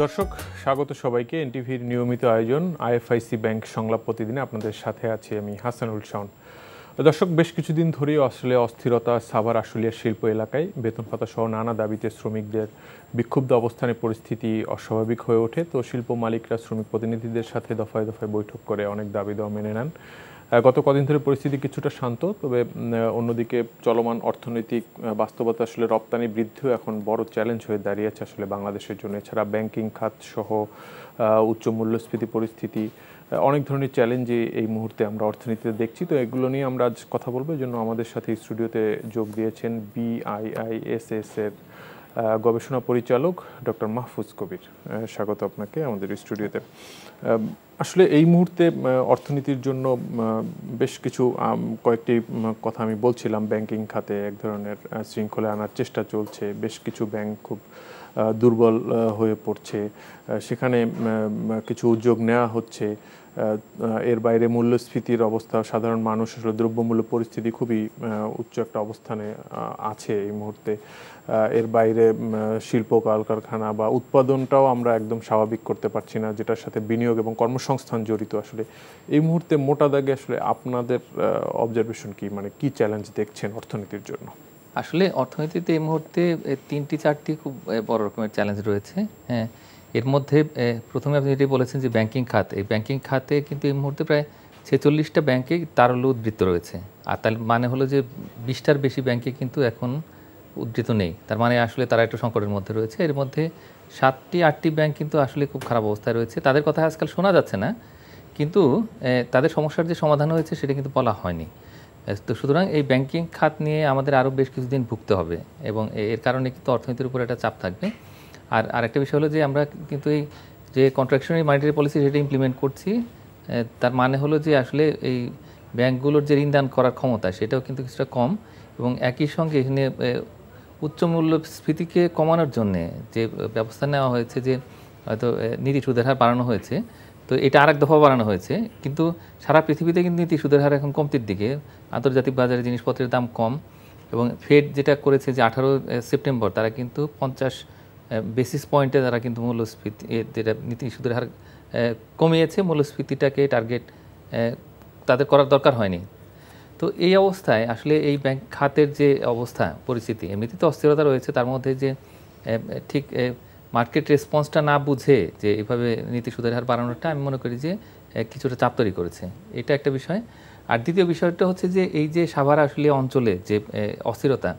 দর্শক স্বাগত সবাইকে এনটিভির নিয়মিত আয়োজন আইএফআইসি ব্যাংক সংলাপ প্রতিদিনে আপনাদের সাথে আছি আমি হাসানুল শাওন। দর্শক বেশ কিছুদিন ধরেই আসলে অস্থিরতা সাভার আশুলিয়ার শিল্প এলাকায় বেতন ভাতা সহ নানা দাবিতে শ্রমিকদের বিক্ষুব্ধ অবস্থানের পরিস্থিতি অস্বাভাবিক হয়ে ওঠে। তো শিল্প মালিকরা শ্রমিক প্রতিনিধিদের সাথে দফায় দফায় বৈঠক করে অনেক দাবি দেওয়া মেনে নেন। গত কদিন ধরে পরিস্থিতি কিছুটা শান্ত, তবে অন্যদিকে চলমান অর্থনৈতিক বাস্তবতা আসলে রপ্তানি বৃদ্ধিও এখন বড় চ্যালেঞ্জ হয়ে দাঁড়িয়েছে আসলে বাংলাদেশের জন্য। এছাড়া ব্যাংকিং খাত সহ উচ্চ মূল্যস্ফীতি পরিস্থিতি, অনেক ধরনের চ্যালেঞ্জই এই মুহূর্তে আমরা অর্থনীতিতে দেখছি। তো এগুলো নিয়ে আমরা আজ কথা বলবো। এই জন্য আমাদের সাথে স্টুডিওতে যোগ দিয়েছেন BIISS এর গবেষণা পরিচালক ডক্টর মাহফুজ কবির। স্বাগত আপনাকে আমাদের স্টুডিওতে। আসলে এই মুহূর্তে অর্থনীতির জন্য বেশ কিছু কয়েকটি কথা আমি বলছিলাম। ব্যাংকিং খাতে এক ধরনের শৃঙ্খলা আনার চেষ্টা চলছে, বেশ কিছু ব্যাংক খুব দুর্বল হয়ে পড়ছে, সেখানে কিছু উদ্যোগ নেওয়া হচ্ছে। এর বাইরে মূল্যস্ফীতির অবস্থা, সাধারণ মানুষ আসলে দ্রব্যমূল্য পরিস্থিতি খুবই উচ্চ একটা অবস্থানে আছে এই মুহূর্তে। এর বাইরে শিল্প কলকারখানা বা উৎপাদনটাও আমরা একদম স্বাভাবিক করতে পারছি না, যেটার সাথে বিনিয়োগ এবং কর্মসংস্থান জড়িত। আসলে এই মুহূর্তে মোটা দাগে আসলে আপনাদের অবজারভেশন কি, মানে কি চ্যালেঞ্জ দেখছেন অর্থনীতির জন্য? আসলে অর্থনীতিতে এই মুহূর্তে তিনটি চারটি খুব বড় রকমের চ্যালেঞ্জ রয়েছে। হ্যাঁ, এর মধ্যে প্রথমে আপনি যেটি বলেছেন যে ব্যাংকিং খাত, এই ব্যাংকিং খাতে কিন্তু এই মুহূর্তে প্রায় 46টা ব্যাংকে তারল্য উদ্ধৃত রয়েছে। আর তার মানে হলো যে 20টার বেশি ব্যাংকে কিন্তু এখন উদ্ধৃত নেই। তার মানে আসলে তারা একটু সংকটের মধ্যে রয়েছে। এর মধ্যে 7টি-8টি ব্যাংক কিন্তু আসলে খুব খারাপ অবস্থায় রয়েছে। তাদের কথা আজকাল শোনা যাচ্ছে না, কিন্তু তাদের সমস্যার যে সমাধান হয়েছে সেটা কিন্তু বলা হয়নি। তো সুতরাং এই ব্যাংকিং খাত নিয়ে আমাদের আরও বেশ কিছুদিন ভুগতে হবে এবং এর কারণে কিন্তু অর্থনীতির উপর একটা চাপ থাকবে। আর আরেকটা বিষয় হলো যে আমরা কিন্তু এই যে কন্ট্রাকশনারি মনিটারি পলিসি সেটা ইমপ্লিমেন্ট করছি। তার মানে হলো যে আসলে এই ব্যাংকগুলোর যে ঋণদান করার ক্ষমতা সেটাও কিন্তু কিছুটা কম, এবং একই সঙ্গে এখানে উচ্চ মূল্যস্ফীতিকে কমানোর জন্যে যে ব্যবস্থা নেওয়া হয়েছে, যে হয়তো নীতি সুদের হার বাড়ানো হয়েছে, তো এটা আরেক দফা বাড়ানো হয়েছে, কিন্তু সারা পৃথিবীতে কিন্তু নীতি সুদের হার এখন কমতির দিকে। আন্তর্জাতিক বাজারে জিনিসপত্রের দাম কম, এবং ফেড যেটা করেছে যে 18 সেপ্টেম্বর তারা কিন্তু 50 বেসিস পয়েন্টে তারা কিন্তু মূল্যস্ফীতি যেটা নীতি সুদের হার কমিয়েছে, মূল্যস্ফীতিটাকে টার্গেট তাদের করার দরকার হয়নি। তো এই অবস্থায় আসলে এই ব্যাংক খাতের যে অবস্থা পরিস্থিতি, এমনিতে তো অস্থিরতা রয়েছে, তার মধ্যে যে ঠিক মার্কেট রেসপন্সটা না বুঝে যে এইভাবে নীতি সুদের হার বাড়ানোটা আমি মনে করি যে কিছুটা চাপ তৈরি করেছে। এটা একটা বিষয়। আর দ্বিতীয় বিষয়টা হচ্ছে যে এই যে সাভার আশুলিয়া অঞ্চলে যে অস্থিরতা,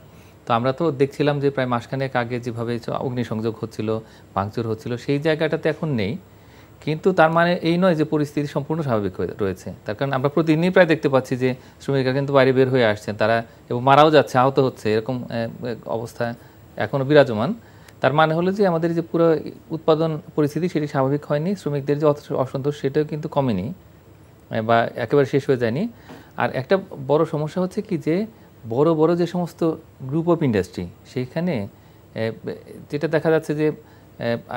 তো আমরা তো দেখছিলাম যে প্রায় মাসখানেক আগে যেভাবে অগ্নিসংযোগ হচ্ছিল, ভাঙচুর হচ্ছিল, সেই জায়গাটাতে এখন নেই। কিন্তু তার মানে এই নয় যে পরিস্থিতি সম্পূর্ণ স্বাভাবিক হয়ে রয়েছে। তার কারণ আমরা প্রতিদিনই প্রায় দেখতে পাচ্ছি যে শ্রমিকরা কিন্তু বাইরে বের হয়ে আসছেন, তারা এবং মারাও যাচ্ছে, আহত হচ্ছে, এরকম অবস্থা এখনও বিরাজমান। তার মানে হলো যে আমাদের যে পুরো উৎপাদন পরিস্থিতি সেটি স্বাভাবিক হয়নি, শ্রমিকদের যে অসন্তোষ সেটাও কিন্তু কমেনি বা একেবারে শেষ হয়ে যায়নি। আর একটা বড় সমস্যা হচ্ছে কি, যে বড় বড় যে সমস্ত গ্রুপ অফ ইন্ডাস্ট্রি, সেইখানে যেটা দেখা যাচ্ছে যে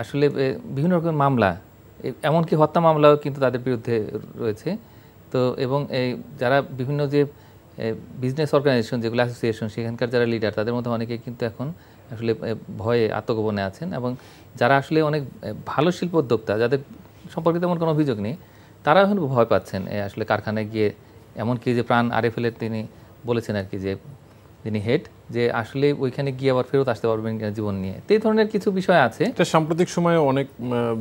আসলে বিভিন্ন রকমের মামলা, এমনকি হত্যা মামলাও কিন্তু তাদের বিরুদ্ধে রয়েছে। তো এবং যারা বিভিন্ন যে বিজনেস অর্গানাইজেশন, যেগুলো অ্যাসোসিয়েশন, সেখানকার যারা লিডার, তাদের মধ্যে অনেকে কিন্তু এখন আসলে ভয়ে আত্মগোপনে আছেন, এবং যারা আসলে অনেক ভালো শিল্পোদ্যোক্তা, যাদের সম্পর্কে তেমন কোনো অভিযোগ নেই, তারাও এখন ভয় পাচ্ছেন আসলে কারখানায় গিয়ে। এমনকি যে প্রাণ আরএফএলের তিনি বলেছেন আর কি, যে যিনি হেড, যে আসলে ওইখানে গিয়ে আবার ফেরত আসতে পারবেন কিনা জীবন নিয়ে। তো এই ধরনের কিছু বিষয় আছে। এটা সাম্প্রতিক সময়ে অনেক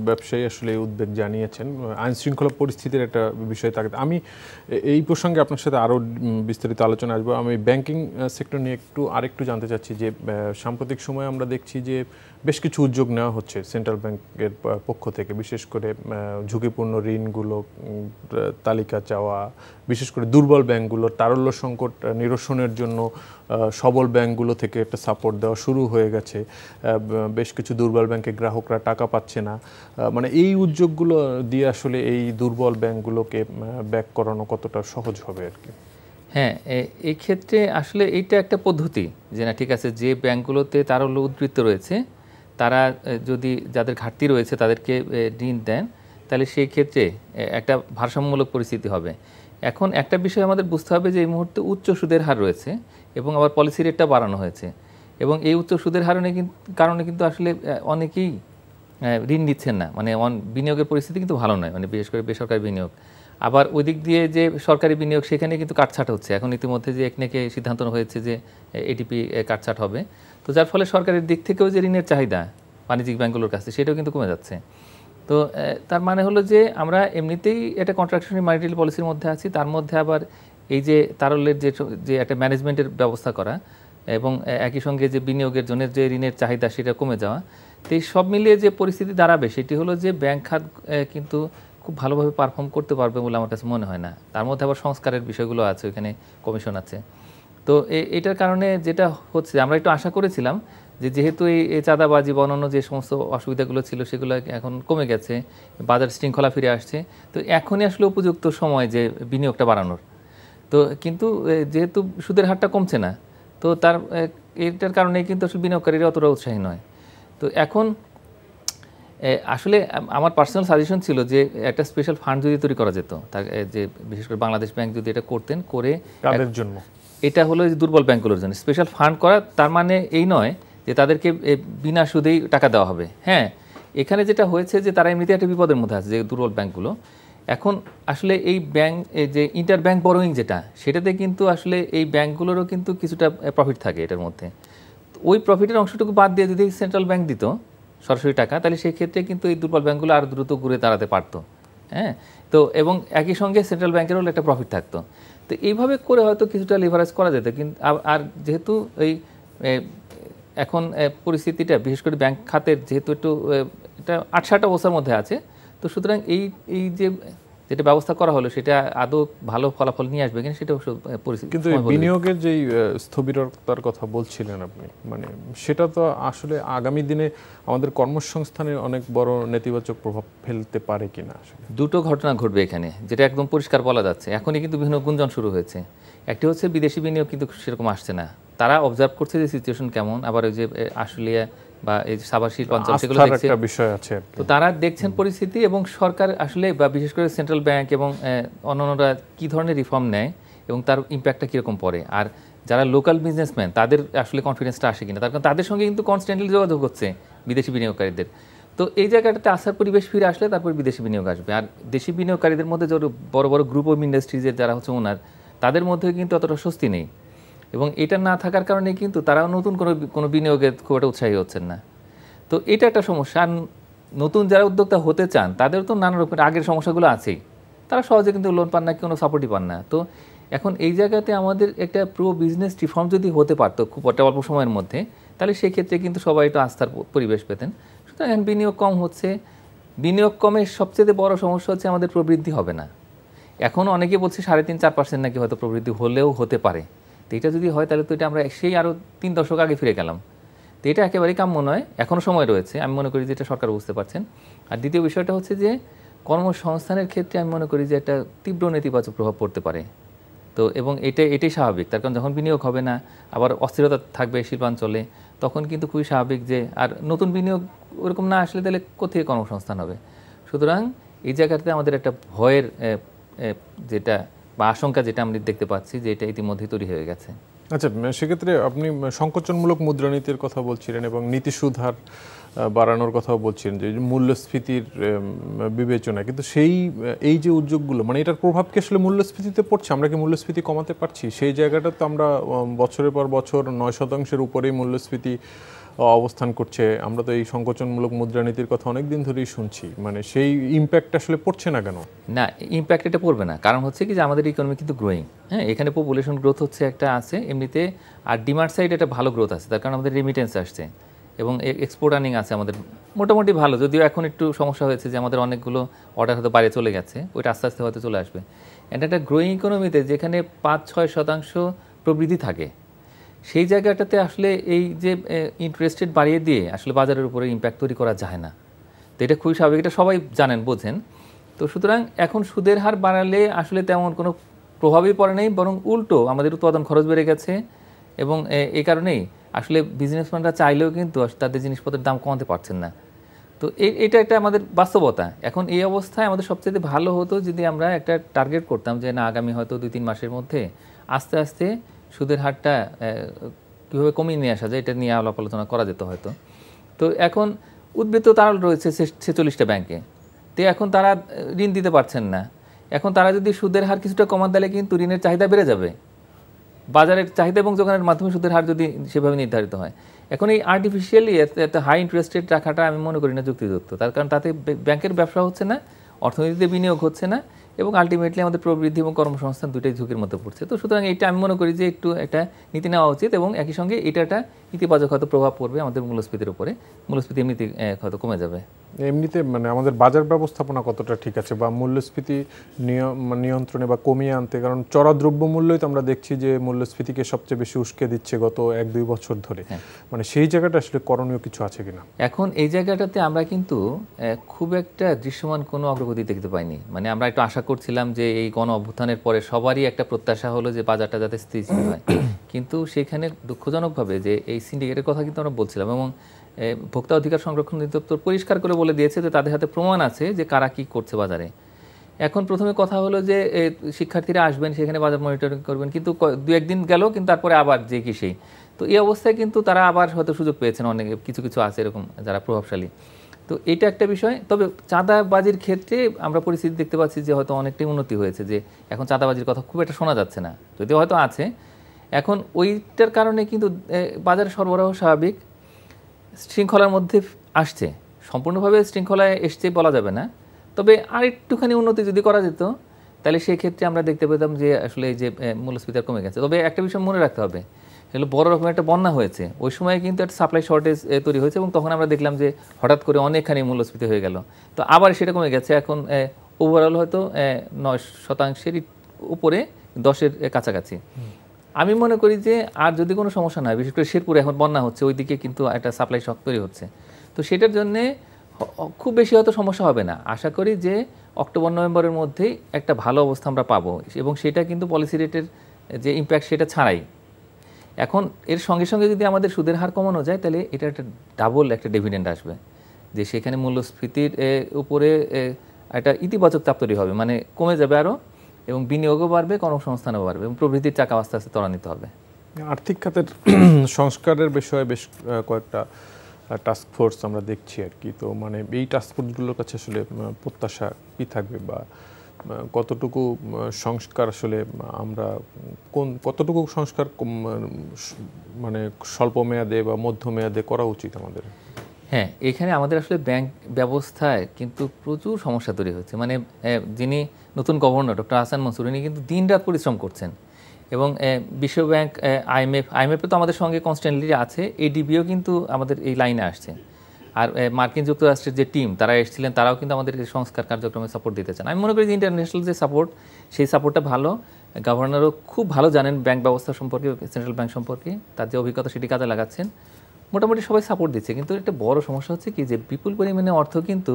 ব্যবসায়ী আসলে উদ্বেগ জানিয়েছেন, আইন শৃঙ্খলা পরিস্থিতির একটা বিষয় থাকে। আমি এই প্রসঙ্গে আপনার সাথে আরও বিস্তারিত আলোচনা আসবো। আমি ব্যাংকিং সেক্টর নিয়ে আরেকটু জানতে চাচ্ছি যে সাম্প্রতিক সময়ে আমরা দেখছি যে বেশ কিছু উদ্যোগ নেওয়া হচ্ছে সেন্ট্রাল ব্যাংকের পক্ষ থেকে, বিশেষ করে ঝুঁকিপূর্ণ ঋণগুলো তালিকা চাওয়া, বিশেষ করে দুর্বল ব্যাংকগুলোর তারল্য সংকট নিরসনের জন্য সবল ব্যাংকগুলো থেকে একটা সাপোর্ট দেওয়া শুরু হয়ে গেছে। বেশ কিছু দুর্বল ব্যাংকে গ্রাহকরা টাকা পাচ্ছে না। মানে এই উদ্যোগগুলো দিয়ে আসলে এই দুর্বল ব্যাংকগুলোকে ব্যাক করানো কতটা সহজ হবে আর কি? হ্যাঁ, এই ক্ষেত্রে আসলে এইটা একটা পদ্ধতি, যে না ঠিক আছে, যে ব্যাংকগুলোতে তারল্য উদ্ধৃত রয়েছে তারা যদি যাদের ঘাটতি রয়েছে তাদেরকে ঋণ দেন, তাহলে সেই ক্ষেত্রে একটা ভারসাম্যমূলক পরিস্থিতি হবে। এখন একটা বিষয় আমাদের বুঝতে হবে যে এই মুহূর্তে উচ্চ সুদের হার রয়েছে, এবং আবার পলিসি রেটটা বাড়ানো হয়েছে, এবং এই উচ্চ সুদের কারণে কিন্তু আসলে অনেকেই ঋণ নিচ্ছেন না, মানে বিনিয়োগের পরিস্থিতি কিন্তু ভালো নয়, মানে বিশেষ করে বেসরকারি বিনিয়োগ। আবার ওই দিক দিয়ে যে সরকারি বিনিয়োগ সেখানে কিন্তু কাটছাট হচ্ছে। এখন ইতিমধ্যে যে একনেকে সিদ্ধান্ত হয়েছে যে এডিপি কাটছাট হবে, তো যার ফলে সরকারের দিক থেকেও যে ঋণের চাহিদা বাণিজ্যিক ব্যাংকগুলোর কাছে সেটাও কিন্তু কমে যাচ্ছে। তো তার মানে হলো যে আমরা এমনিতেই একটা কন্ট্রাকশনারি মনিটারি পলিসির মধ্যে আছি, তার মধ্যে আবার এই যে তারল্যের যে একটা ম্যানেজমেন্টের ব্যবস্থা করা এবং একই সঙ্গে যে বিনিয়োগের জন্য যে ঋণের চাহিদা সেটা কমে যাওয়া, তো এই সব মিলিয়ে যে পরিস্থিতি দাঁড়াবে সেটি হলো যে ব্যাংক খাত কিন্তু খুব ভালোভাবে পারফর্ম করতে পারবে বলে আমার কাছে মনে হয় না। তার মধ্যে আবার সংস্কারের বিষয়গুলো আছে, ওইখানে কমিশন আছে। তো এটার কারণে যেটা হচ্ছে, আমরা একটু আশা করেছিলাম যে যেহেতু এই চাঁদাবাজি বা অন্যান্য যে সমস্ত অসুবিধাগুলো ছিল সেগুলো এখন কমে গেছে, বাজার শৃঙ্খলা ফিরে আসছে, তো এখনই আসলে উপযুক্ত সময় যে বিনিয়োগটা বাড়ানোর। তো কিন্তু যেহেতু সুদের হারটা কমছে না, তো এটার কারণে কিন্তু আসলে বিনিয়োগকারীরা অতটা উৎসাহী নয়। তো এখন আসলে আমার পার্সোনাল সাজেশন ছিল যে একটা স্পেশাল ফান্ড যদি তৈরি করা যেত, তার যে বিশেষ করে বাংলাদেশ ব্যাংক যদি এটা করতেন, করে কাদের জন্য, এটা হলো যে দুর্বল ব্যাংকগুলোর জন্য স্পেশাল ফান্ড করা। তার মানে এই নয় যে তাদেরকে বিনা সুদেই টাকা দেওয়া হবে। হ্যাঁ, এখানে যেটা হয়েছে যে তারা এমনিতে একটা বিপদের মধ্যে আছে, যে দুর্বল ব্যাংকগুলো। এখন আসলে এই ব্যাংক যে ইন্টার ব্যাংক বরোয়িং যেটা, সেটাতে কিন্তু আসলে এই ব্যাংকগুলোরও কিন্তু কিছুটা প্রফিট থাকে এটার মধ্যে। ওই প্রফিটের অংশটুকু বাদ দিয়ে যদি সেন্ট্রাল ব্যাংক দিত সরাসরি টাকা, তাহলে সেই ক্ষেত্রে কিন্তু এই দুর্বল ব্যাংকগুলো আরও দ্রুত ঘুরে দাঁড়াতে পারতো। হ্যাঁ, তো এবং একই সঙ্গে সেন্ট্রাল ব্যাংকেরও একটা প্রফিট থাকতো। তো এইভাবে করে হয়তো কিছুটা লিভারেজ করা যেত। কিন্তু আর যেহেতু এই এখন পরিস্থিতিটা বিশেষ করে ব্যাংক খাতের যেহেতু একটু এটা আটসাট অবস্থার মধ্যে আছে, তো সুতরাং এই যেটা ব্যবস্থা করা হলো সেটা আদৌ ভালো ফলাফল নিয়ে আসবে কিনা সেটা পরিস্থিতি। কিন্তু বিনিয়োগের যেই স্থবিরতার কথা বলছিলেন আপনি, মানে সেটা তো আসলে আগামী দিনে আমাদের কর্মসংস্থানে অনেক বড় নেতিবাচক প্রভাব ফেলতে পারে কিনা? আসলে দুটো ঘটনা ঘটবে এখানে, যেটা একদম পরিষ্কার বলা যাচ্ছে। এখনই কিন্তু বিভিন্ন গুঞ্জন শুরু হয়েছে। একটি হচ্ছে বিদেশি বিনিয়োগ কিন্তু সেরকম আসছে না, তারা অবজার্ভ করছে যে সিচুয়েশন কেমন। আবার ওই যে আশুলিয়া বা এই সাভার শিল্পাঞ্চল সেগুলো দেখছে, একটা বিষয় আছে। তো তারা দেখছেন পরিস্থিতি, এবং সরকার আসলে বা বিশেষ করে সেন্ট্রাল ব্যাংক এবং অন্যান্যরা কী ধরনের রিফর্ম নেয় এবং তার ইম্প্যাক্টটা কীরকম পড়ে। আর যারা লোকাল বিজনেসম্যান তাদের আসলে কনফিডেন্সটা আসে কিনা, তার কারণ তাদের সঙ্গে কিন্তু কনস্ট্যান্টলি যোগাযোগ হচ্ছে বিদেশি বিনিয়োগকারীদের। তো এই জায়গাটাতে আসার পরিবেশ ফিরে আসলে তারপর বিদেশি বিনিয়োগ আসবে। আর দেশি বিনিয়োগকারীদের মধ্যে যারা বড় বড় গ্রুপ অফ ইন্ডাস্ট্রিজের যারা হচ্ছে ওনার, তাদের মধ্যে কিন্তু অতটা স্বস্তি নেই, এবং এটা না থাকার কারণে কিন্তু তারাও নতুন কোনো বিনিয়োগে খুব একটা উৎসাহী হচ্ছেন না। তো এটা একটা সমস্যা। আর নতুন যারা উদ্যোক্তা হতে চান তাদের তো নানা রকমের আগের সমস্যাগুলো আছেই, তারা সহজে কিন্তু লোন পান না, কোনো সাপোর্টই পান না। তো এখন এই জায়গাতে আমাদের একটা পুরো বিজনেস রিফর্ম যদি হতে পারতো খুব একটা অল্প সময়ের মধ্যে, তাহলে সেই ক্ষেত্রে কিন্তু সবাই একটু আস্থার পরিবেশ পেতেন। সুতরাং বিনিয়োগ কম হচ্ছে, বিনিয়োগ কমের সবচেয়ে বড় সমস্যা হচ্ছে আমাদের প্রবৃদ্ধি হবে না। এখন অনেকে বলছে 3.5-4% নাকি হয়তো প্রবৃদ্ধি হলেও হতে পারে। তো এটা যদি হয় তাহলে তো এটা আমরা সেই আরও 3 দশক আগে ফিরে গেলাম। তো এটা একেবারেই কাম্য নয়, এখনও সময় রয়েছে, আমি মনে করি যে এটা সরকার বুঝতে পারছেন। আর দ্বিতীয় বিষয়টা হচ্ছে যে কর্মসংস্থানের ক্ষেত্রে আমি মনে করি যে একটা তীব্র নেতিবাচক প্রভাব পড়তে পারে। তো এবং এটাই স্বাভাবিক, তার কারণ যখন বিনিয়োগ হবে না, আবার অস্থিরতা থাকবে শিল্পাঞ্চলে, তখন কিন্তু খুবই স্বাভাবিক যে আর নতুন বিনিয়োগ ওরকম না আসলে তাহলে কোথায় কর্মসংস্থান হবে। সুতরাং এই জায়গাতে আমাদের একটা ভয়ের যেটা বা আশঙ্কা যেটা আমরা দেখতে পাচ্ছি যে এটা ইতিমধ্যেই তৈরি হয়ে গেছে। আচ্ছা, সেক্ষেত্রে আপনি সংকোচনমূলক মুদ্রানীতির কথা বলছিলেন এবং নীতি সুদ হার বাড়ানোর কথাও বলছিলেন, যে মূল্যস্ফীতির বিবেচনা, কিন্তু এই যে উদ্যোগগুলো, মানে এটার প্রভাব কি আসলে মূল্যস্ফীতিতে পড়ছে? আমরা কি মূল্যস্ফীতি কমাতে পারছি? সেই জায়গাটা তো আমরা বছরের পর বছর 9% উপরেই মূল্যস্ফীতি অবস্থান করছে। আমরা তো এই সংকোচনমূলক মুদ্রানীতির কথা অনেক দিন ধরেই শুনছি, মানে সেই ইম্প্যাক্ট আসলে পড়ছে না কেন? না, ইম্প্যাক্ট এটা পড়বে না, কারণ হচ্ছে কি যে আমাদের ইকোনমি কিন্তু গ্রোয়িং। হ্যাঁ, এখানে পপুলেশন গ্রোথ হচ্ছে একটা আছে এমনিতে, আর ডিমান্ড সাইড একটা ভালো গ্রোথ আছে, তার কারণ আমাদের রেমিটেন্স আসছে এবং এক্সপোর্ট আর্নিং আছে আমাদের মোটামুটি ভালো। যদিও এখন একটু সমস্যা হয়েছে যে আমাদের অনেকগুলো অর্ডার হয়তো বাইরে চলে গেছে, ওইটা আস্তে আস্তে হয়তো চলে আসবে। এটা একটা গ্রোয়িং ইকোনমিতে যেখানে 5-6% প্রবৃদ্ধি থাকে, সেই জায়গাটাতে আসলে এই যে ইন্টারেস্ট রেট বাড়িয়ে দিয়ে আসলে বাজারের উপরে ইম্প্যাক্ট তৈরি করা যায় না। তো এটা খুবই স্বাভাবিক, এটা সবাই জানেন, বোঝেন। তো সুতরাং এখন সুদের হার বাড়ালে আসলে তেমন কোনো প্রভাবই পড়ে নেই, বরং উল্টো আমাদের উৎপাদন খরচ বেড়ে গেছে, এবং এই কারণেই আসলে বিজনেসম্যানরা চাইলেও কিন্তু তাদের জিনিসপত্রের দাম কমাতে পারছেন না। তো এটা একটা আমাদের বাস্তবতা। এখন এই অবস্থায় আমাদের সবচেয়ে ভালো হতো যদি আমরা একটা টার্গেট করতাম যে না, আগামী হয়তো 2-3 মাসের মধ্যে আস্তে আস্তে সুদের হারটা কীভাবে কমিয়ে নিয়ে আসা যায় এটা নিয়ে আলাপ আলোচনা করা যেত হয়তো। তো এখন উদ্বৃত্ত তারা রয়েছে 46টা ব্যাংকে। তো এখন তারা ঋণ দিতে পারছেন না। এখন তারা যদি সুদের হার কিছুটা কমান দিলে কিন্তু ঋণের চাহিদা বেড়ে যাবে। বাজারের চাহিদা এবং যোগানের মাধ্যমে সুদের হার যদি সেভাবে নির্ধারিত হয়, এখন এই আর্টিফিশিয়ালি একটা হাই ইন্টারেস্ট রেট রাখাটা আমি মনে করি না যুক্তিযুক্ত। তার কারণ তাতে ব্যাংকের ব্যবসা হচ্ছে না, অর্থনীতিতে বিনিয়োগ হচ্ছে না, এবং আলটিমেটলি আমাদের প্রবৃদ্ধি এবং কর্মসংস্থান দুটোই ঝুঁকির মধ্যে পড়ছে। তো সুতরাং এটা আমি মনে করি যে একটু একটা নীতি নেওয়া উচিত, এবং একই সঙ্গে এটা একটা ইতিবাচক হয়তো প্রভাব পড়বে আমাদের মূল্যস্ফীতির উপরে। মূল্যস্ফীতি এমনিতে হয়তো কমে যাবে। এমনিতে মানে আমাদের বাজার ব্যবস্থাপনা কতটা ঠিক আছে বা মূল্যস্ফীতি নিয়ন্ত্রণে বা কমিয়ে আনতে, কারণ চড়া দ্রব্যমূল্যই তো আমরা দেখছি যে মূল্যস্ফীতিকে সবচেয়ে বেশি উস্কে দিচ্ছে গত 1-2 বছর ধরে। মানে সেই জায়গাটা আসলে করণীয় কিছু আছে কিনা? এখন এই জায়গাটাতে আমরা কিন্তু খুব একটা দৃশ্যমান কোনো অগ্রগতি দেখতে পাইনি। মানে আমরা একটু আশা করছিলাম যে এই গণ অভ্যুত্থানের পরে সবারই একটা প্রত্যাশা হলো যে বাজারটা যাতে স্থিতিশীল হয়, কিন্তু সেখানে দুঃখজনকভাবে যে এই সিন্ডিকেটের কথা কিন্তু আমরা বলছিলাম, এবং ভোক্তা অধিকার সংরক্ষণ অধিদপ্তর পরিষ্কার করে বলে দিয়েছে যে তাদের হাতে প্রমাণ আছে যে কারা কি করছে বাজারে। এখন প্রথমে কথা হলো যে শিক্ষার্থীরা আসবেন, সেখানে বাজার মনিটরিং করবেন, কিন্তু 2-1 দিন গেল, কিন্তু তারপরে আবার যে কি সেই। তো এই অবস্থায় কিন্তু তারা আবার হয়তো সুযোগ পেয়েছেন, অনেকে কিছু কিছু আছে এরকম যারা প্রভাবশালী। তো এটা একটা বিষয়। তবে চাঁদাবাজির ক্ষেত্রে আমরা পরিস্থিতি দেখতে পাচ্ছি যে হয়তো অনেকটাই উন্নতি হয়েছে, যে এখন চাঁদাবাজির কথা খুব একটা শোনা যাচ্ছে না, যদিও হয়তো আছে। এখন ওইটার কারণে কিন্তু বাজারে সরবরাহ স্বাভাবিক শৃঙ্খলার মধ্যে আসছে, সম্পূর্ণভাবে শৃঙ্খলায় এসছে বলা যাবে না। তবে আর একটুখানি উন্নতি যদি করা যেত, তাহলে সেই ক্ষেত্রে আমরা দেখতে পেতাম যে আসলে এই যে মূল্যস্ফীতি কমে গেছে। তবে একটা বিষয় মনে রাখতে হবে, সেগুলো বড় রকমের একটা বন্যা হয়েছে, ওই সময় কিন্তু একটা সাপ্লাই শর্টেজ তৈরি হয়েছে, এবং তখন আমরা দেখলাম যে হঠাৎ করে অনেকখানি মূল্যস্ফীতি হয়ে গেল। তো আবার সেটা কমে গেছে, এখন ওভারঅল হয়তো 9% উপরে, 10-এর কাছাকাছি। আমি মনে করি যে আর যদি কোনো সমস্যা না হয়, বিশেষ করে শেরপুরে এখন বন্যা হচ্ছে, ওইদিকে কিন্তু একটা সাপ্লাই শক তৈরি হচ্ছে, তো সেটার জন্যে খুব বেশি হয়তো সমস্যা হবে না। আশা করি যে অক্টোবর-নভেম্বরের মধ্যেই একটা ভালো অবস্থা আমরা পাবো, এবং সেটা কিন্তু পলিসি রেটের যে ইম্প্যাক্ট সেটা ছাড়াই। এখন এর সঙ্গে সঙ্গে যদি আমাদের সুদের হার কমানো যায়, তাহলে এটা একটা ডাবল একটা ডিভিডেন্ড আসবে, যে সেখানে মূল্যস্ফীতির উপরে একটা ইতিবাচক চাপ তৈরি হবে, মানে কমে যাবে আরও, এবং বিনিয়োগও বাড়বে, কর্মসংস্থানও বাড়বে, এবং প্রবৃদ্ধির চাকা আস্তে আস্তে ত্বরান্বিত হবে। আর্থিক খাতের সংস্কারের বিষয়ে বেশ কয়েকটা টাস্ক ফোর্স আমরা দেখছি আর কি। তো মানে এই টাস্ক ফোর্সগুলোর কাছে আসলে প্রত্যাশা কী থাকবে, বা কতটুকু সংস্কার আসলে আমরা কতটুকু সংস্কার মানে স্বল্প মেয়াদে বা মধ্যমেয়াদে করা উচিত আমাদের? হ্যাঁ, এখানে আমাদের আসলে ব্যাংক ব্যবস্থায় কিন্তু প্রচুর সমস্যা তৈরি হচ্ছে। মানে যিনি নতুন গভর্নর ডক্টর আহসান মানসুর, উনি কিন্তু দিনরাত পরিশ্রম করছেন, এবং বিশ্বব্যাংক, আইএমএফ তো আমাদের সঙ্গে কনস্ট্যান্টলি আছে, এডিবিও কিন্তু আমাদের এই লাইনে আসছে। আর মার্কিন যুক্তরাষ্ট্রের যে টিম তারা এসেছিলেন, তারাও কিন্তু আমাদের সংস্কার কার্যক্রমে সাপোর্ট দিতে চান। আমি মনে করি যে ইন্টারন্যাশনাল যে সাপোর্ট, সেই সাপোর্টটা ভালো। গভর্নরও খুব ভালো জানেন ব্যাংক ব্যবস্থা সম্পর্কে, সেন্ট্রাল ব্যাংক সম্পর্কে, তার যে অভিজ্ঞতা সেটি কাজে লাগাচ্ছেন। মোটামুটি সবাই সাপোর্ট দিচ্ছে, কিন্তু একটা বড় সমস্যা হচ্ছে কি, যে বিপুল পরিমাণে অর্থ কিন্তু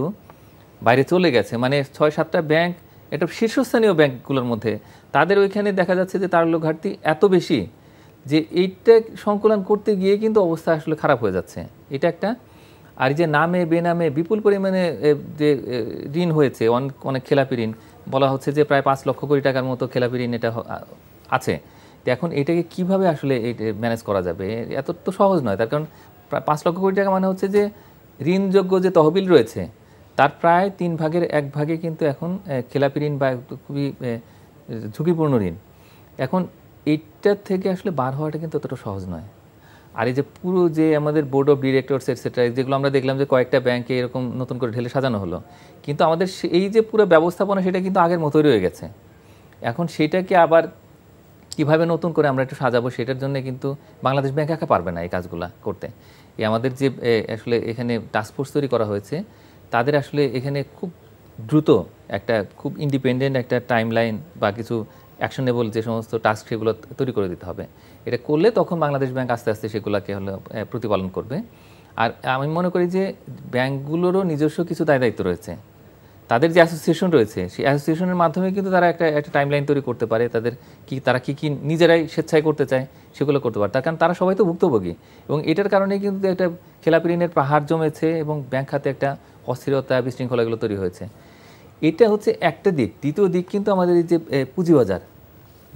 বাইরে চলে গেছে। মানে 6-7টা ব্যাংক, এটা শীর্ষস্থানীয় ব্যাংকগুলোর মধ্যে, তাদের ওইখানে দেখা যাচ্ছে যে তারল্য ঘাটতি এত বেশি যে এইটা সংকুলন করতে গিয়ে কিন্তু অবস্থা আসলে খারাপ হয়ে যাচ্ছে। এটা একটা। আর যে নামে বেনামে বিপুল পরিমাণে যে ঋণ হয়েছে, অনেক খেলাপি ঋণ, বলা হচ্ছে যে প্রায় 5 লক্ষ কোটি টাকার মতো খেলাপি ঋণ এটা আছে। তো এখন এটাকে কিভাবে আসলে ম্যানেজ করা যাবে, এত তো সহজ নয়। তার কারণ প্রায় 5 লক্ষ কোটি টাকা মানে হচ্ছে যে ঋণযোগ্য যে তহবিল রয়েছে, তার প্রায় 3/1 কিন্তু এখন খেলাপি ঋণ বা খুবই ঝুঁকিপূর্ণ ঋণ। এখন এইটার থেকে আসলে বার হওয়াটা কিন্তু অতটা সহজ নয়। আর এই যে পুরো যে আমাদের বোর্ড অফ ডিরেক্টরস এটসেট্রা, যেগুলো আমরা দেখলাম যে কয়েকটা ব্যাংকে এরকম নতুন করে ঢেলে সাজানো হলো, কিন্তু আমাদের এই যে পুরো ব্যবস্থাপনা, সেটা কিন্তু আগের মতোই রয়ে গেছে। এখন সেটাকে আবার কিভাবে নতুন করে আমরা একটু সাজাবো, সেটার জন্য কিন্তু বাংলাদেশ ব্যাংক একা পারবে না এই কাজগুলো করতে। আমাদের যে আসলে এখানে টাস্কফোর্স তৈরি করা হয়েছে, তাদের আসলে এখানে খুব দ্রুত একটা খুব ইন্ডিপেন্ডেন্ট একটা টাইমলাইন বা কিছু অ্যাকশনেবল যে সমস্ত টাস্ক, সেগুলো তৈরি করে দিতে হবে। এটা করলে তখন বাংলাদেশ ব্যাংক আস্তে আস্তে সেগুলোকে হলো প্রতিপালন করবে। আর আমি মনে করি যে ব্যাংকগুলোরও নিজস্ব কিছু দায়িত্ব রয়েছে, তাদের যে অ্যাসোসিয়েশন রয়েছে, সেই অ্যাসোসিয়েশনের মাধ্যমে কিন্তু তারা একটা টাইমলাইন তৈরি করতে পারে, তারা কি নিজেরাই স্বেচ্ছায় করতে চায় সেগুলো করতে পারে। তার কারণ তারা সবাই তো ভুক্তভোগী, এবং এটার কারণে কিন্তু একটা খেলাপি ঋণের পাহাড় জমেছে, এবং ব্যাংক খাতে একটা অস্থিরতা, বিশৃঙ্খলাগুলো তৈরি হয়েছে। এটা হচ্ছে একটা দিক। দ্বিতীয় দিক কিন্তু আমাদের এই যে পুঁজিবাজার,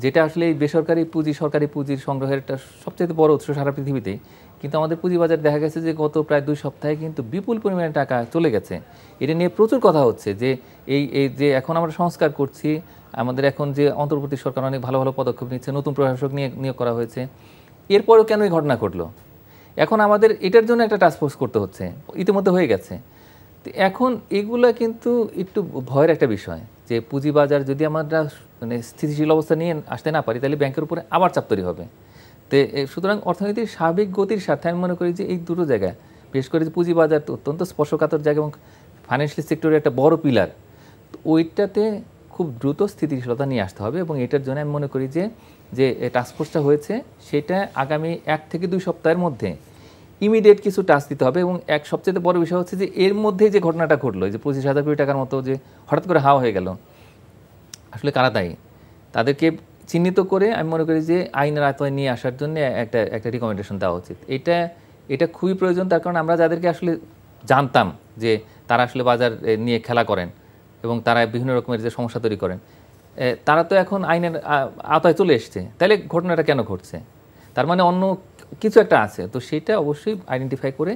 যেটা আসলে এই বেসরকারি পুঁজি, সরকারি পুঁজির সংগ্রহের একটা সবচেয়ে বড় উৎস সারা পৃথিবীতে, কিন্তু আমাদের পুঁজিবাজার দেখা গেছে যে গত প্রায় 2 সপ্তাহে কিন্তু বিপুল পরিমাণে টাকা চলে গেছে। এটা নিয়ে প্রচুর কথা হচ্ছে যে এই যে এখন আমরা সংস্কার করছি, আমাদের এখন যে অন্তর্বর্তী সরকার অনেক ভালো ভালো পদক্ষেপ নিচ্ছে, নতুন প্রশাসক নিয়োগ করা হয়েছে, এরপরেও কেন এই ঘটনা ঘটলো? এখন আমাদের এটার জন্য একটা টাস্কফোর্স করতে হচ্ছে, ইতিমধ্যে হয়ে গেছে। তো এখন এগুলো কিন্তু একটু ভয়ের একটা বিষয় যে পুঁজিবাজার যদি আমরা মানে স্থিতিশীল অবস্থা নিয়ে আসতে না পারি, তাহলে ব্যাংকের উপরে আবার চাপ তৈরি হবে। তো সুতরাং অর্থনীতির স্বাভাবিক গতির সাথে আমি মনে করি যে এই দুটো জায়গায়, বিশেষ করে যে পুঁজিবাজার তো অত্যন্ত স্পর্শকাতর জায়গা এবং ফাইন্যান্সিয়াল সেক্টরের একটা বড় পিলার, তো ওইটাতে খুব দ্রুত স্থিতিশীলতা নিয়ে আসতে হবে। এবং এটার জন্য আমি মনে করি যে টাস্কফোর্সটা হয়েছে সেটা আগামী 1 থেকে 2 সপ্তাহের মধ্যে ইমিডিয়েট কিছু টাস্ক দিতে হবে। এবং এক সবচেয়ে বড় বিষয় হচ্ছে যে এর মধ্যেই যে ঘটনাটা ঘটলো, যে 25,000 কোটি টাকার মতো যে হঠাৎ করে হাওয়া হয়ে গেল, আসলে কারা দায়ী তাদেরকে চিহ্নিত করে আমি মনে করি যে আইনের আওতায় নিয়ে আসার জন্য একটা রিকমেন্ডেশন দেওয়া উচিত। এটা খুবই প্রয়োজন। তার কারণ আমরা যাদেরকে আসলে জানতাম যে তারা আসলে বাজার নিয়ে খেলা করেন এবং তারা বিভিন্ন রকমের যে সমস্যা তৈরি করেন, তারা তো এখন আইনের আওতায় চলে এসছে, তাহলে ঘটনাটা কেন ঘটছে? তার মানে অন্য কিছু একটা আছে। তো সেটা অবশ্যই আইডেন্টিফাই করে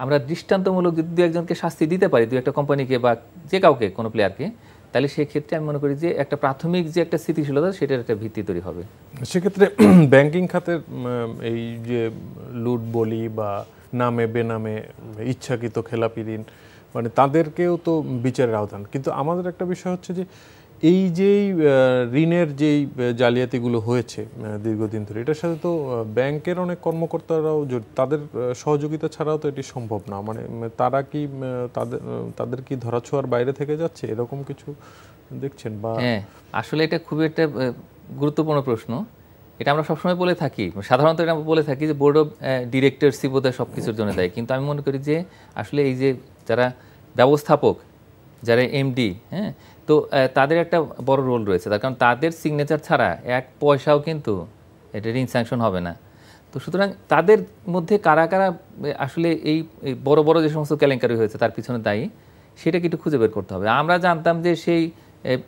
আমরা দৃষ্টান্তমূলক যদি 2-1জনকে শাস্তি দিতে পারি, 2-1টা কোম্পানিকে বা যে কাউকে, কোনো প্লেয়ারকে, তাহলে সেক্ষেত্রে আমি মনে করি যে একটা প্রাথমিক যে একটা স্থিতিশীলতা সেটার একটা ভিত্তি তৈরি হবে। সেক্ষেত্রে ব্যাংকিং খাতের এই যে লুট বলি বা নামে বেনামে ইচ্ছাকৃত খেলাপি ঋণ, মানে তাদেরকেও তো বিচারের আওতান। কিন্তু আমাদের একটা বিষয় হচ্ছে যে এই যেই ঋণের যেই জালিয়াতিগুলো হয়েছে দীর্ঘদিন ধরে, এটার সাথে তো ব্যাংকের অনেক কর্মকর্তারাও তাদের সহযোগিতা ছাড়াও তো এটি সম্ভব না। মানে তারা কি তাদের কি ধরাছোঁয়ার বাইরে থেকে যাচ্ছে, এরকম কিছু দেখছেন? বা হ্যাঁ, আসলে এটা খুবই একটা গুরুত্বপূর্ণ প্রশ্ন। এটা আমরা সবসময় বলে থাকি, সাধারণত এটা আমরা বলে থাকি যে বোর্ড অফ ডিরেক্টরসই বোধহয় সব কিছুর জন্য দেয়। কিন্তু আমি মনে করি যে আসলে এই যে যারা ব্যবস্থাপক, যারা এমডি, হ্যাঁ, তো তাদের একটা বড় রোল রয়েছে। তার কারণ তাদের সিগনেচার ছাড়া 1 পয়সাও কিন্তু এটা ঋণ স্যাংশন হবে না। তো সুতরাং তাদের মধ্যে কারা কারা আসলে এই বড় বড় যে সমস্ত কেলেঙ্কারি হয়েছে তার পিছনে দায়ী, সেটা কিন্তু খুঁজে বের করতে হবে। আমরা জানতাম যে সেই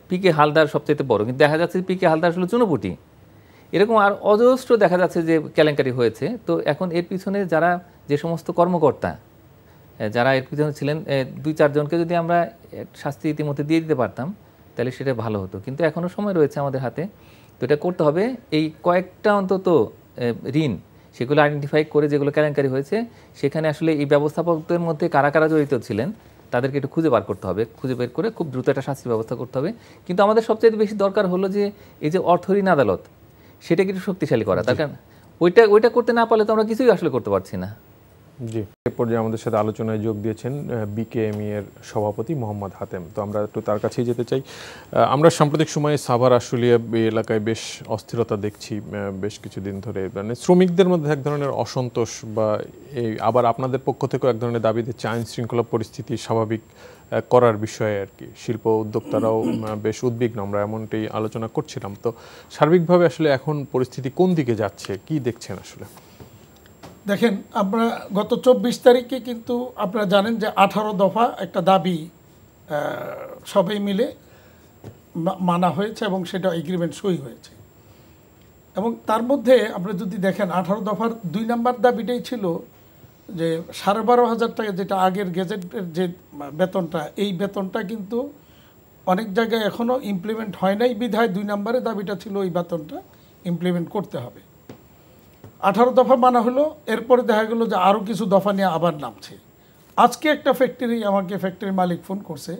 পিকে হালদার সবচেয়ে বড়, কিন্তু দেখা যাচ্ছে পিকে হালদার আসলে চুনোপুটি, এরকম আর অজস্র দেখা যাচ্ছে যে কেলেঙ্কারি হয়েছে। তো এখন এর পিছনে যারা যে সমস্ত কর্মকর্তা যারা এর পিছনে ছিলেন, 2-4 জনকে যদি আমরা শাস্তি ইতিমধ্যে দিয়ে দিতে পারতাম তাহলে সেটা ভালো হতো। কিন্তু এখনও সময় রয়েছে আমাদের হাতে। তো এটা করতে হবে, এই কয়েকটা অন্তত ঋণ সেগুলো আইডেন্টিফাই করে যেগুলো কেলেঙ্কারি হয়েছে, সেখানে আসলে এই ব্যবস্থাপকদের মধ্যে কারা কারা জড়িত ছিলেন তাদেরকে একটু খুঁজে বার করতে হবে। খুঁজে বের করে খুব দ্রুত একটা শাস্তির ব্যবস্থা করতে হবে। কিন্তু আমাদের সবচেয়ে বেশি দরকার হলো যে এই যে অর্থ ঋণ আদালত, সেটাকে একটু শক্তিশালী করা। তার কারণ ওইটা করতে না পারলে তো আমরা কিছুই আসলে করতে পারছি না। জি, এ পর্যায়ে আমাদের সাথে আলোচনায় যোগ দিয়েছেন বিকেএমই এর সভাপতি মোহাম্মদ হাতেম। তো আমরা একটু তার কাছেই যেতে চাই। আমরা সাম্প্রতিক সময়ে সাভার আশুলিয়া এলাকায় বেশ অস্থিরতা দেখছি বেশ কিছুদিন ধরে। মানে শ্রমিকদের মধ্যে এক ধরনের অসন্তোষ বা এই আবার আপনাদের পক্ষ থেকেও এক ধরনের দাবি দিচ্ছে আইন শৃঙ্খলা পরিস্থিতি স্বাভাবিক করার বিষয়ে আর কি। শিল্প উদ্যোক্তারাও বেশ উদ্বিগ্ন, আমরা এমনটাই আলোচনা করছিলাম। তো সার্বিকভাবে আসলে এখন পরিস্থিতি কোন দিকে যাচ্ছে, কি দেখছেন আসলে? দেখেন, আমরা গত 24 তারিখে কিন্তু আপনারা জানেন যে 18 দফা একটা দাবি সবাই মিলে মানা হয়েছে এবং সেটা এগ্রিমেন্ট সই হয়েছে। এবং তার মধ্যে আপনারা যদি দেখেন 18 দফার 2 নম্বর দাবিটাই ছিল যে 12,500 টাকা, যেটা আগের গেজেটের যে বেতনটা, এই বেতনটা কিন্তু অনেক জায়গায় এখনও ইমপ্লিমেন্ট হয় নাই, বিধায় 2 নম্বরের দাবিটা ছিল ওই বেতনটা ইমপ্লিমেন্ট করতে হবে। 18 দফা মানা হলো, এরপরে দেখা গেলো যে আরও কিছু দফা নিয়ে আবার নামছে। আজকে একটা আমাকে ফ্যাক্টরির মালিক ফোন করছে,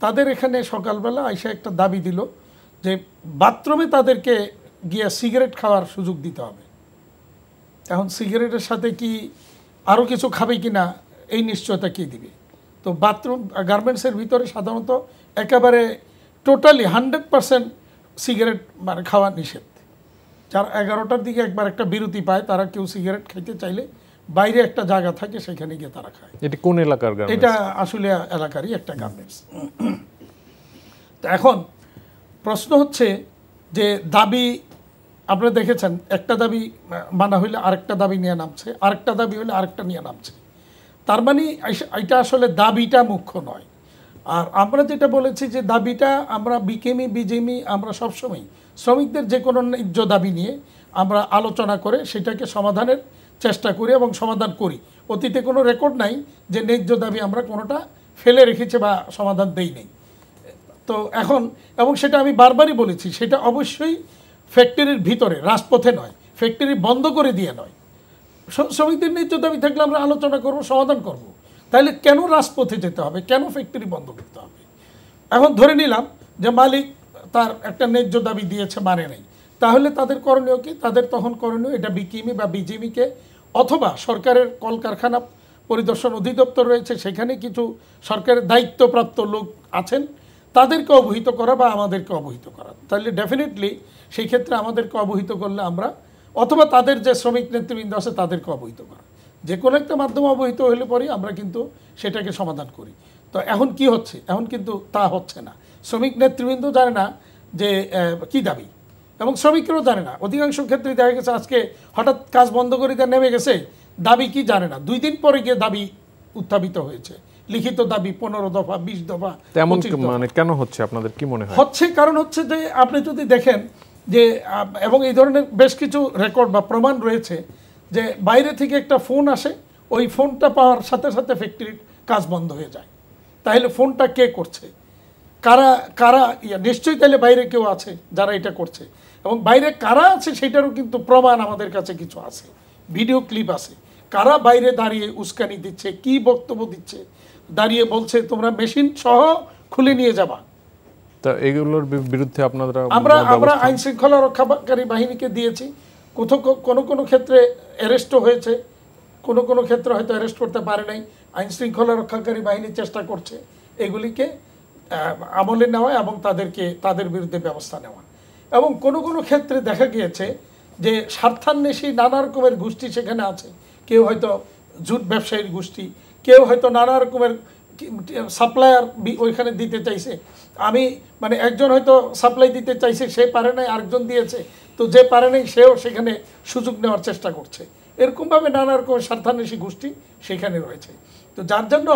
তাদের এখানে সকালবেলা আইসা একটা দাবি দিল যে বাথরুমে তাদেরকে গিয়ে সিগারেট খাওয়ার সুযোগ দিতে হবে। এখন সিগারেটের সাথে কি আরও কিছু খাবে কি না, এই নিশ্চয়তা কে দিবে? তো বাথরুম গার্মেন্টসের ভিতরে সাধারণত একেবারে টোটালি 100% সিগারেট মানে খাওয়া নিষেধ। 11টার দিকে একবার একটা বিরতি পায়, তারা কেউ সিগারেট খাইতে চাইলে বাইরে একটা জায়গা থাকে, সেখানে গিয়ে তারা খায়। এটা কোন এলাকার গার্মেন্টস? এটা আসলে এলাকারই একটা গার্মেন্টস। তো এখন প্রশ্ন হচ্ছে যে দাবি আপনারা দেখেছেন, একটা দাবি মানা হইলে আরেকটা দাবি নিয়ে নামছে, আরেকটা দাবি হলে আরেকটা নিয়ে নামছে। তার মানে এটা আসলে দাবিটা মুখ্য নয়। আর আমরা যেটা বলেছি যে দাবিটা আমরা বিজেমি আমরা সবসময় শ্রমিকদের যে কোনো ন্যায্য দাবি নিয়ে আমরা আলোচনা করে সেটাকে সমাধানের চেষ্টা করি এবং সমাধান করি। অতীতে কোনো রেকর্ড নাই যে ন্যায্য দাবি আমরা কোনোটা ফেলে রেখেছি বা সমাধান দেই নেই। তো এখন এবং সেটা আমি বারবারই বলেছি, সেটা অবশ্যই ফ্যাক্টরির ভিতরে, রাজপথে নয়, ফ্যাক্টরি বন্ধ করে দিয়ে নয়। শ্রমিকদের ন্যায্য দাবি থাকলে আমরা আলোচনা করব, সমাধান করব। তাহলে কেন রাজপথে যেতে হবে, কেন ফ্যাক্টরি বন্ধ করতে হবে? এখন ধরে নিলাম যে মালিক তার একটা ন্যায্য দাবি দিয়েছে, মানে নেই, তাহলে তাদের করণীয় কি? তাদের তখন করণীয় এটা বিকিমি বা বিজিএমইকে অথবা সরকারের কলকারখানা পরিদর্শন অধিদপ্তর রয়েছে, সেখানে কিছু সরকারের দায়িত্বপ্রাপ্ত লোক আছেন, তাদেরকে অবহিত করা বা আমাদেরকে অবহিত করা। তাহলে ডেফিনেটলি সেই ক্ষেত্রে আমাদেরকে অবহিত করলে আমরা, অথবা তাদের যে শ্রমিক নেতৃবৃন্দ আছে তাদেরকে অবহিত করা, যে কোনো একটা মাধ্যমে অবহিত হলে পরেই আমরা কিন্তু সেটাকে সমাধান করি। তো এখন কি হচ্ছে? এখন কিন্তু তা হচ্ছে না। শ্রমিক নেতৃবৃন্দ জানে না যে কি দাবি, এবং শ্রমিকরাও জানে না। অধিকাংশ ক্ষেত্রে দেখা গেছে আজকে হঠাৎ কাজ বন্ধ করে দিয়ে নেমে গেছে, দাবি কি জানে না, 2 দিন পরে গিয়ে দাবি উত্থাপিত হয়েছে, লিখিত দাবি 15 দফা, 20 দফা। তেমন মানে কেন হচ্ছে আপনাদের কি মনে হয়? হচ্ছে কারণ হচ্ছে যে আপনি যদি দেখেন যে, এবং এই ধরনের বেশ কিছু রেকর্ড বা প্রমাণ রয়েছে যে বাইরে থেকে একটা ফোন আসে, ওই ফোনটা পাওয়ার সাথে সাথে ফ্যাক্টরির কাজ বন্ধ হয়ে যায়। তাহলে ফোনটা কে করছে, কারা কারা? নিশ্চয়ই তাহলে বাইরে কেউ আছে যারা এটা করছে, এবং বাইরে কারা আছে সেটারও কিন্তু প্রমাণ আমাদের কাছে কিছু আছে, ভিডিও ক্লিপ আছে। কারা বাইরে দাঁড়িয়ে উস্কানি দিচ্ছে, কি বক্তব্য দিচ্ছে, দাঁড়িয়ে বলছে তোমরা মেশিন সহ খুলে নিয়ে যাবা। তা এগুলোর বিরুদ্ধে আপনারা আমরা আইন শৃঙ্খলা রক্ষাকারী বাহিনীকে দিয়েছি, কোনো কোনো ক্ষেত্রে অ্যারেস্টও হয়েছে, কোনো কোনো ক্ষেত্রে হয়তো অ্যারেস্ট করতে পারে নাই। আইন শৃঙ্খলা রক্ষাকারী বাহিনী চেষ্টা করছে এগুলিকে আমলে নেওয়া এবং তাদের বিরুদ্ধে ব্যবস্থা নেওয়া। এবং কোনো কোনো ক্ষেত্রে দেখা গিয়েছে যে স্বার্থান্বেষী নানা রকমের গোষ্ঠী সেখানে আছে। কেউ হয়তো জুট ব্যবসায়ীর গোষ্ঠী, কেউ হয়তো নানা রকমের সাপ্লায়ার ওইখানে দিতে চাইছে। মানে একজন হয়তো সাপ্লাই দিতে চাইছে, সে পারে নাই, আরেকজন দিয়েছে, তো যে পারে নাই সেও সেখানে সুযোগ নেওয়ার চেষ্টা করছে। এরকমভাবে নানা রকমের স্বার্থান্বেষী গোষ্ঠী সেখানে রয়েছে। তো যার জন্য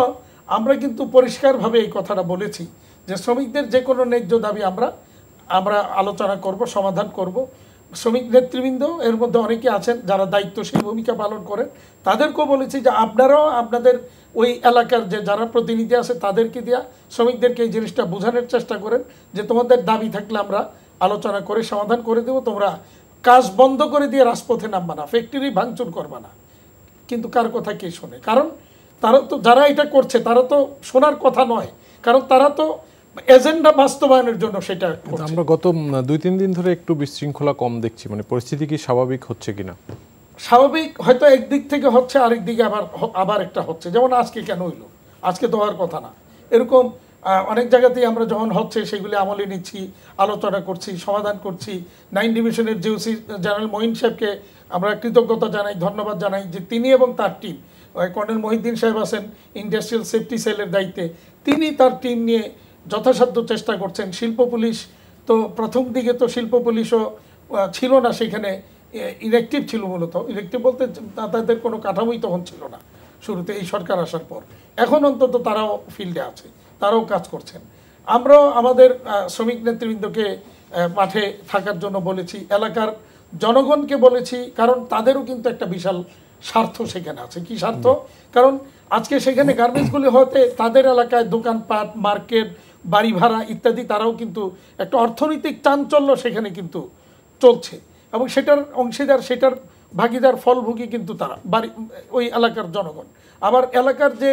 আমরা কিন্তু পরিষ্কারভাবে এই কথাটা বলেছি যে শ্রমিকদের যে কোনো ন্যায্য দাবি আমরা আলোচনা করব, সমাধান করব। শ্রমিক নেতৃবৃন্দ এর মধ্যে অনেকে আছেন যারা দায়িত্বশীল ভূমিকা পালন করেন, তাদেরকেও বলেছি যে আপনারাও আপনাদের ওই এলাকার যে যারা প্রতিনিধি আছে তাদেরকে দিয়া শ্রমিকদেরকে এই জিনিসটা বোঝানোর চেষ্টা করেন যে তোমাদের দাবি থাকলে আমরা আলোচনা করে সমাধান করে দেবো, তোমরা কাজ বন্ধ করে দিয়ে রাজপথে নামবা না, ফ্যাক্টরি ভাঙচুর করবা না। কিন্তু কার কথা কে শোনে? কারণ তারা তো, যারা এটা করছে তারা তো শোনার কথা নয়, কারণ তারা তো এজেন্ডা বাস্তবায়নের জন্য সেটা করছে। আমরা গত 2-3 দিন ধরে একটু বিশৃঙ্খলা কম দেখছি, মানে পরিস্থিতি কি স্বাভাবিক হচ্ছে কিনা? স্বাভাবিক হয়তো একদিক থেকে হচ্ছে, আরেক দিকে আবার একটা হচ্ছে। যেমন আজকে কেন হইলো, আজকে তো হওয়ার কথা না। এরকম অনেক জায়গাতেই আমরা যখন হচ্ছে সেগুলি আমলে নিচ্ছি, আলোচনা করছি, সমাধান করছি। 9 ডিভিশনের জিওসি জেনারেল মঈন সাহেবকে আমরা কৃতজ্ঞতা জানাই, ধন্যবাদ জানাই যে তিনি এবং তার টিম, কর্নেল মহিউদ্দিন সাহেব আছেন ইন্ডাস্ট্রিয়াল সেফটি সেলের দায়িত্বে, তিনি তার টিম নিয়ে যথাসাধ্য চেষ্টা করছেন। শিল্প পুলিশ তো প্রথম দিকে তো শিল্প পুলিশও ছিল না সেখানে, ইনঅ্যাক্টিভ ছিল। মূলত ইনঅ্যাক্টিভ বলতে তাদের কোনো কাঠামোই তখন ছিল না শুরুতে, এই সরকার আসার পর। এখন অন্তত তারাও ফিল্ডে আছে, তারাও কাজ করছেন। আমরাও আমাদের শ্রমিক নেতৃবৃন্দকে মাঠে থাকার জন্য বলেছি, এলাকার জনগণকে বলেছি, কারণ তাদেরও কিন্তু একটা বিশাল স্বার্থ সেখানে আছে। কি স্বার্থ? কারণ আজকে সেখানে গার্মেন্টসগুলি হতে তাদের এলাকায় দোকানপাট, মার্কেট, বাড়ি ভাড়া ইত্যাদি, তারাও কিন্তু একটা অর্থনৈতিক চাঞ্চল্য সেখানে কিন্তু চলছে, এবং সেটার অংশীদার, সেটার ভাগিদার, ফলভোগী কিন্তু তারা ওই এলাকার জনগণ। আবার এলাকার যে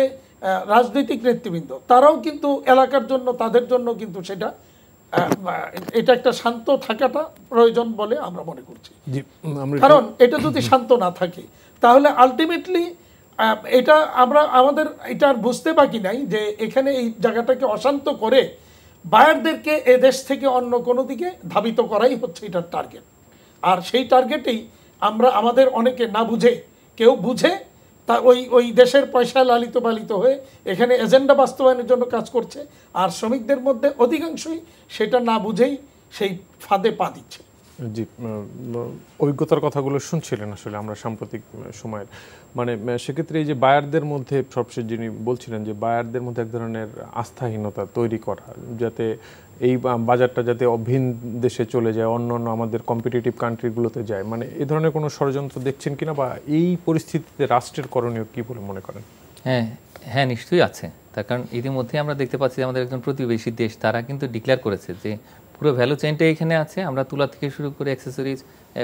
রাজনৈতিক নেতৃবৃন্দ তারাও কিন্তু এলাকার জন্য, তাদের জন্য কিন্তু এটা একটা শান্ত থাকাটা প্রয়োজন বলে আমরা মনে করছি। কারণ এটা যদি শান্ত না থাকে তাহলে আলটিমেটলি এটা আমাদের এটা আর বুঝতে বাকি নাই যে এখানে এই জায়গাটাকে অশান্ত করে বায়ারদেরকে এ দেশ থেকে অন্য কোনো দিকে ধাবিত করাই হচ্ছে এটার টার্গেট। আর সেই টার্গেটেই আমাদের অনেকে না বুঝে, কেউ বুঝে তা ওই দেশের পয়সায় লালিত পালিত হয়ে এখানে এজেন্ডা বাস্তবায়নের জন্য কাজ করছে, আর শ্রমিকদের মধ্যে অধিকাংশই সেটা না বুঝেই সেই ফাঁদে পা দিচ্ছে। জি, অভিজ্ঞতার কথাগুলো শুনছিলেন আসলে আমরা সাম্প্রতিক সময়ের। মানে সেক্ষেত্রে এই যে বায়ারদের মধ্যে সবশেষ যিনি বলছিলেন যে বায়ারদের মধ্যে এক ধরনের আস্থাহীনতা তৈরি করা, যাতে এই বাজারটা যাতে ভিন দেশে চলে যায়, অন্য অন্য আমাদের কম্পিটিটিভ কান্ট্রিগুলোতে যায়, মানে এই ধরনের কোনো ষড়যন্ত্র দেখছেন কিনা, বা এই পরিস্থিতিতে রাষ্ট্রের করণীয় কী বলে মনে করেন? হ্যাঁ হ্যাঁ, নিশ্চয়ই আছে। তার কারণ ইতিমধ্যে আমরা দেখতে পাচ্ছি যে আমাদের একজন প্রতিবেশী দেশ তারা কিন্তু ডিক্লেয়ার করেছে যে পুরো ভ্যালু চেইনটা এখানে আছে, আমরা তুলা থেকে শুরু করে অ্যাক্সেসরিজ,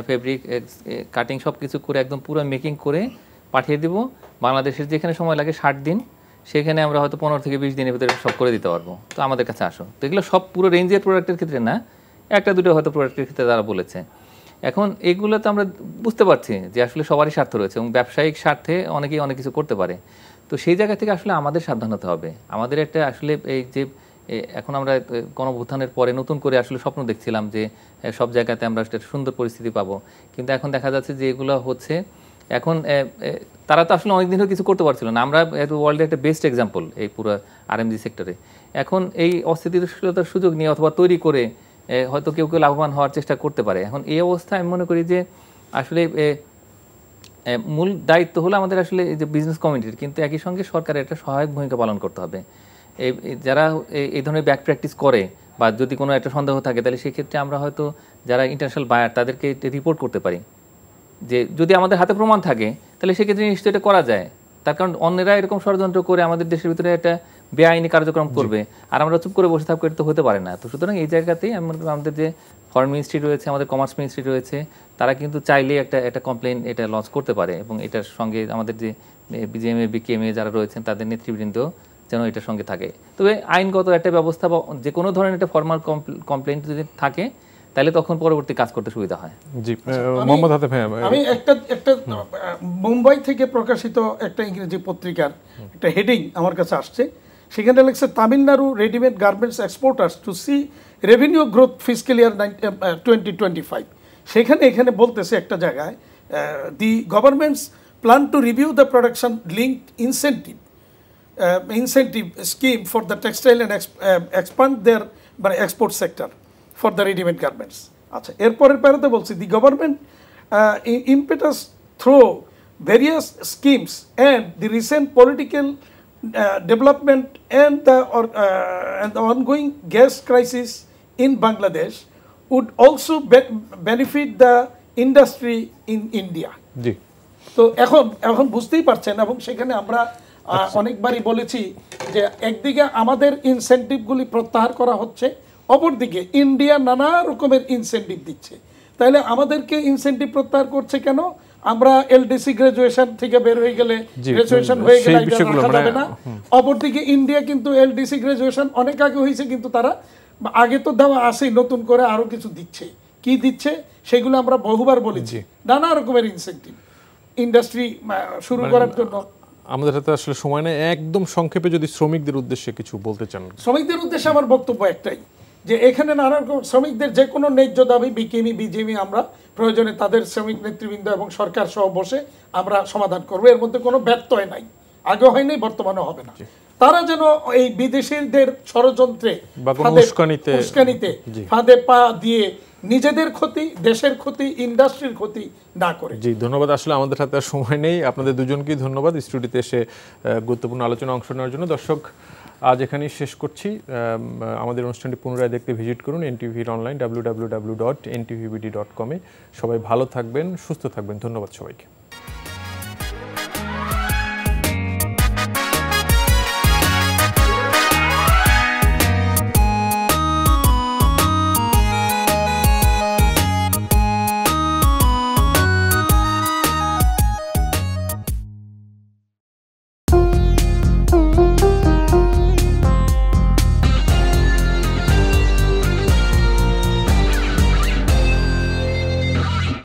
ফেব্রিক, কাটিং সব কিছু করে একদম পুরো মেকিং করে পাঠিয়ে দেব। বাংলাদেশের যেখানে সময় লাগে 60 দিন, সেখানে আমরা হয়তো 15 থেকে 20 দিনের ভিতরে সব করে দিতে পারবো, তো আমাদের কাছে আসো। তো এগুলো সব পুরো রেঞ্জের প্রোডাক্টের ক্ষেত্রে না, একটা দুটো হয়তো প্রোডাক্টের ক্ষেত্রে তারা বলেছে। এখন এগুলো তো আমরা বুঝতে পারছি যে আসলে সবারই স্বার্থ রয়েছে এবং ব্যবসায়িক স্বার্থে অনেকেই অনেক কিছু করতে পারে। তো সেই জায়গা থেকে আসলে আমাদের সাবধান হতে হবে। আমাদের একটা আসলে এই যে এখন আমরা গণঅভ্যুত্থানের পরে নতুন করে আসলে স্বপ্ন দেখছিলাম যে সব জায়গাতে আমরা একটা সুন্দর পরিস্থিতি পাবো, কিন্তু এখন দেখা যাচ্ছে যে এগুলো হচ্ছে এখন তারা তো আসলে অনেকদিন ধরে কিছু করতে পারছিল না। আমরা ওয়ার্ল্ডের একটা বেস্ট এক্সাম্পল এই পুরো আরএমজি সেক্টরে। এখন এই অস্থিতিশীলতার সুযোগ নিয়ে অথবা তৈরি করে হয়তো কেউ কেউ লাভবান হওয়ার চেষ্টা করতে পারে। এখন এই অবস্থায় আমি মনে করি যে আসলে মূল দায়িত্ব হলো আমাদের আসলে এই যে বিজনেস কমিউনিটির, কিন্তু একই সঙ্গে সরকারের একটা সহায়ক ভূমিকা পালন করতে হবে। যারা এই ধরনের ব্যাক প্র্যাকটিস করে বা যদি কোনো একটা সন্দেহ থাকে, তাহলে সেক্ষেত্রে আমরা হয়তো যারা ইন্টারন্যাশনাল বায়ার তাদেরকে রিপোর্ট করতে পারি, যে যদি আমাদের হাতে প্রমাণ থাকে তাহলে সেক্ষেত্রে নিশ্চয়ই এটা করা যায়। তার কারণ অন্যেরা এরকম ষড়যন্ত্র করে আমাদের দেশের ভিতরে একটা বেআইনি কার্যক্রম করবে আর আমরা চুপ করে বসে থাকবো, এটা তো হতে পারে না। তো সুতরাং এই জায়গাতেই আমাদের যে ফরেন মিনিস্ট্রি রয়েছে, আমাদের কমার্স মিনিস্ট্রি রয়েছে, তারা কিন্তু চাইলে একটা কমপ্লেন এটা লঞ্চ করতে পারে এবং এটার সঙ্গে আমাদের যে বিজিএমএ বিকেএমএ যারা রয়েছেন তাদের নেতৃবৃন্দ যেন এটার সঙ্গে থাকে। তবে আইনগত একটা ব্যবস্থা বা যে কোনো ধরনের একটা ফর্মাল কমপ্লেন যদি থাকে তাহলে তখন পরবর্তী কাজ করতে সুবিধা হয়। জি, মোহাম্মদ হাতেম। হ্যাঁ, আমি একটা মুম্বাই থেকে প্রকাশিত একটা ইংরেজি পত্রিকার একটা হেডিং আমার কাছে আসছে, সেখানে লিখছে Tamil Nadu readymade garments exporters to see revenue growth fiscal year 2025। সেখানে এখানে বলতেছে একটা জায়গায় the government's plan to review the production linked incentive scheme for the textile and expand their export sector for the ready-made garments. আচ্ছা, এরপরের প্যারাতে বলছি the government impetus through various schemes and the recent political development and the ongoing gas crisis in Bangladesh would also benefit the industry in India. জি, তো এখন বুঝতেই পারছেন, এবং সেখানে আমরা অনেকবারই বলেছি যে একদিকে আমাদের ইনসেন্টিভগুলি প্রত্যাহার করা হচ্ছে, অপরদিকে ইন্ডিয়া নানা রকমের ইনসেন্টিভ দিচ্ছে। তাহলে আমাদেরকে ইনসেন্টিভ প্রত্যাহার করছে কেন? আমরা এলডিসি গ্রাজুয়েশন থেকে বের হয়ে গেলে, গ্রাজুয়েশন হয়ে গেলে রাখা যাবে না। অপরদিকে ইন্ডিয়া কিন্তু এলডিসি গ্রাজুয়েশন অনেক আগে হয়েছে, কিন্তু তারা আগে তো দেওয়া আসেই, নতুন করে আরো কিছু দিচ্ছে। কি দিচ্ছে সেগুলো আমরা বহুবার বলেছি, নানা রকমের ইনসেন্টিভ ইন্ডাস্ট্রি শুরু করার জন্য। আমাদের হাতে আসলে সময় নেই, একদম সংক্ষেপে যদি শ্রমিকদের উদ্দেশ্যে কিছু বলতে চান। শ্রমিকদের উদ্দেশ্যে আমার বক্তব্য একটাই, যে এখানে নানা রকম শ্রমিকদের যে কোনো ন্যায্য দাবি বিকেএমই বিজিএমই আমরা প্রয়োজনে তাদের শ্রমিক নেতৃবৃন্দ এবং সরকার সহ বসে আমরা সমাধান করবো। এর মধ্যে কোনো ব্যত্যয় নাই, আগে হয়নি, বর্তমানে হবে না। তারা যেন এই বিদেশিদের ষড়যন্ত্রে উস্কানিতে ফাঁদে পা দিয়ে নিজেদের ক্ষতি, দেশের ক্ষতি, ইন্ডাস্ট্রির ক্ষতি না করে। জি, ধন্যবাদ। আসলে আমাদের হাতে আর সময় নেই। আপনাদের দুজনকেই ধন্যবাদ স্টুডিওতে এসে গুরুত্বপূর্ণ আলোচনা অংশ নেওয়ার জন্য। দর্শক, আজ এখানেই শেষ করছি। আমাদের অনুষ্ঠানটি পুনরায় দেখতে ভিজিট করুন এনটিভির অনলাইন www.ntvbd.com-এ। সবাই ভালো থাকবেন, সুস্থ থাকবেন। ধন্যবাদ সবাইকে।